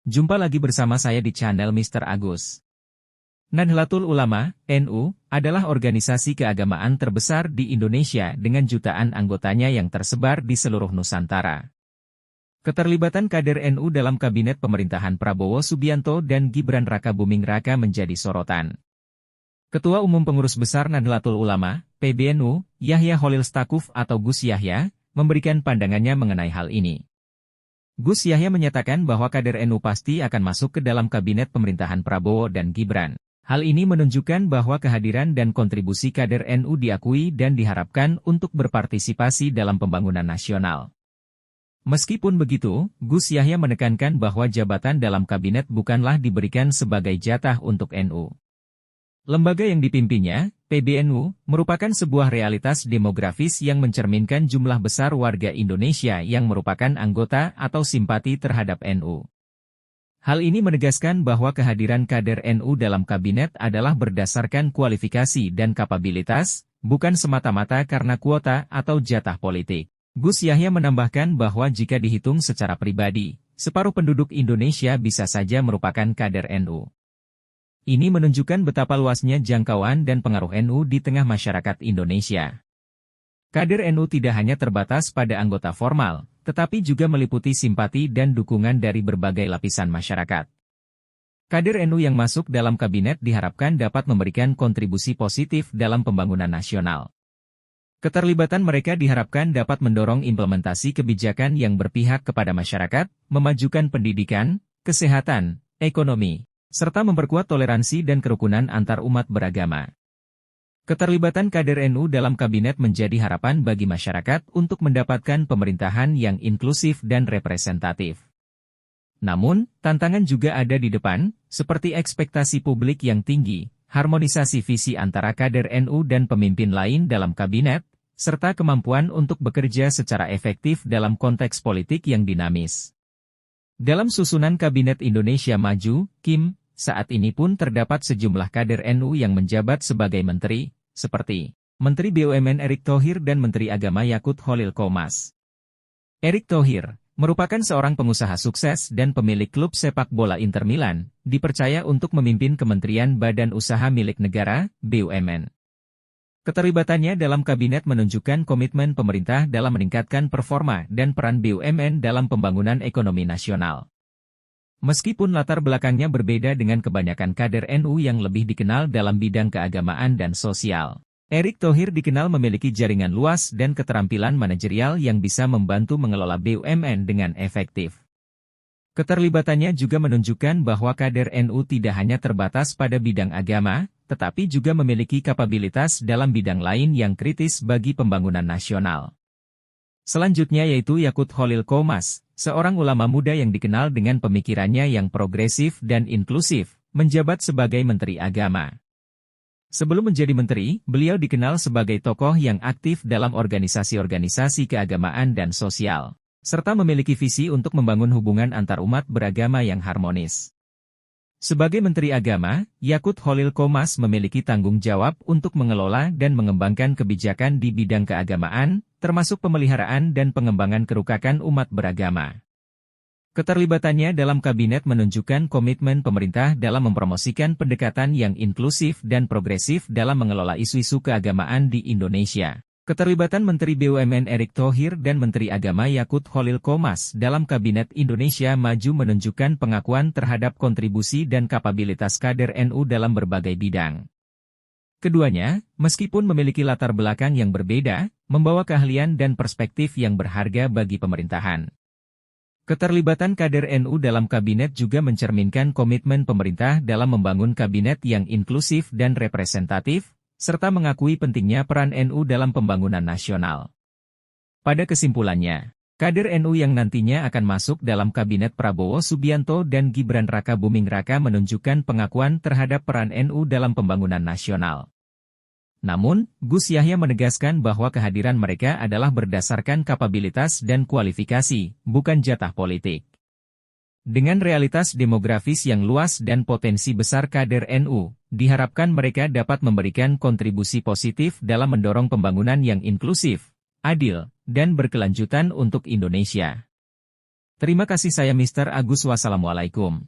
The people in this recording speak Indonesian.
Jumpa lagi bersama saya di channel Mr. Agus. Nahdlatul Ulama, NU, adalah organisasi keagamaan terbesar di Indonesia dengan jutaan anggotanya yang tersebar di seluruh Nusantara. Keterlibatan kader NU dalam kabinet pemerintahan Prabowo Subianto dan Gibran Rakabuming Raka menjadi sorotan. Ketua Umum Pengurus Besar Nahdlatul Ulama, PBNU, Yahya Khalil Stakuf atau Gus Yahya, memberikan pandangannya mengenai hal ini. Gus Yahya menyatakan bahwa kader NU pasti akan masuk ke dalam kabinet pemerintahan Prabowo dan Gibran. Hal ini menunjukkan bahwa kehadiran dan kontribusi kader NU diakui dan diharapkan untuk berpartisipasi dalam pembangunan nasional. Meskipun begitu, Gus Yahya menekankan bahwa jabatan dalam kabinet bukanlah diberikan sebagai jatah untuk NU. Lembaga yang dipimpinnya, PBNU, merupakan sebuah realitas demografis yang mencerminkan jumlah besar warga Indonesia yang merupakan anggota atau simpati terhadap NU. Hal ini menegaskan bahwa kehadiran kader NU dalam kabinet adalah berdasarkan kualifikasi dan kapabilitas, bukan semata-mata karena kuota atau jatah politik. Gus Yahya menambahkan bahwa jika dihitung secara pribadi, separuh penduduk Indonesia bisa saja merupakan kader NU. Ini menunjukkan betapa luasnya jangkauan dan pengaruh NU di tengah masyarakat Indonesia. Kader NU tidak hanya terbatas pada anggota formal, tetapi juga meliputi simpati dan dukungan dari berbagai lapisan masyarakat. Kader NU yang masuk dalam kabinet diharapkan dapat memberikan kontribusi positif dalam pembangunan nasional. Keterlibatan mereka diharapkan dapat mendorong implementasi kebijakan yang berpihak kepada masyarakat, memajukan pendidikan, kesehatan, ekonomi, serta memperkuat toleransi dan kerukunan antar umat beragama. Keterlibatan kader NU dalam kabinet menjadi harapan bagi masyarakat untuk mendapatkan pemerintahan yang inklusif dan representatif. Namun, tantangan juga ada di depan, seperti ekspektasi publik yang tinggi, harmonisasi visi antara kader NU dan pemimpin lain dalam kabinet, serta kemampuan untuk bekerja secara efektif dalam konteks politik yang dinamis. Dalam susunan Kabinet Indonesia Maju, KIM, saat ini pun terdapat sejumlah kader NU yang menjabat sebagai menteri, seperti Menteri BUMN Erick Thohir dan Menteri Agama Yakut Khalil Qomas. Erick Thohir merupakan seorang pengusaha sukses dan pemilik klub sepak bola Inter Milan, dipercaya untuk memimpin Kementerian Badan Usaha Milik Negara, BUMN. Keterlibatannya dalam kabinet menunjukkan komitmen pemerintah dalam meningkatkan performa dan peran BUMN dalam pembangunan ekonomi nasional. Meskipun latar belakangnya berbeda dengan kebanyakan kader NU yang lebih dikenal dalam bidang keagamaan dan sosial, Erick Thohir dikenal memiliki jaringan luas dan keterampilan manajerial yang bisa membantu mengelola BUMN dengan efektif. Keterlibatannya juga menunjukkan bahwa kader NU tidak hanya terbatas pada bidang agama, tetapi juga memiliki kapabilitas dalam bidang lain yang kritis bagi pembangunan nasional. Selanjutnya yaitu Yakut Khalil Qomas, seorang ulama muda yang dikenal dengan pemikirannya yang progresif dan inklusif, menjabat sebagai Menteri Agama. Sebelum menjadi menteri, beliau dikenal sebagai tokoh yang aktif dalam organisasi-organisasi keagamaan dan sosial, serta memiliki visi untuk membangun hubungan antar umat beragama yang harmonis. Sebagai Menteri Agama, Yakut Khalil Qomas memiliki tanggung jawab untuk mengelola dan mengembangkan kebijakan di bidang keagamaan, termasuk pemeliharaan dan pengembangan kerukakan umat beragama. Keterlibatannya dalam kabinet menunjukkan komitmen pemerintah dalam mempromosikan pendekatan yang inklusif dan progresif dalam mengelola isu-isu keagamaan di Indonesia. Keterlibatan Menteri BUMN Erick Thohir dan Menteri Agama Yakut Khalil Qomas dalam Kabinet Indonesia Maju menunjukkan pengakuan terhadap kontribusi dan kapabilitas kader NU dalam berbagai bidang. Keduanya, meskipun memiliki latar belakang yang berbeda, membawa keahlian dan perspektif yang berharga bagi pemerintahan. Keterlibatan kader NU dalam kabinet juga mencerminkan komitmen pemerintah dalam membangun kabinet yang inklusif dan representatif, serta mengakui pentingnya peran NU dalam pembangunan nasional. Pada kesimpulannya, kader NU yang nantinya akan masuk dalam kabinet Prabowo Subianto dan Gibran Rakabuming Raka menunjukkan pengakuan terhadap peran NU dalam pembangunan nasional. Namun, Gus Yahya menegaskan bahwa kehadiran mereka adalah berdasarkan kapabilitas dan kualifikasi, bukan jatah politik. Dengan realitas demografis yang luas dan potensi besar kader NU, diharapkan mereka dapat memberikan kontribusi positif dalam mendorong pembangunan yang inklusif, adil, dan berkelanjutan untuk Indonesia. Terima kasih saya Mr. Agus. Wassalamualaikum.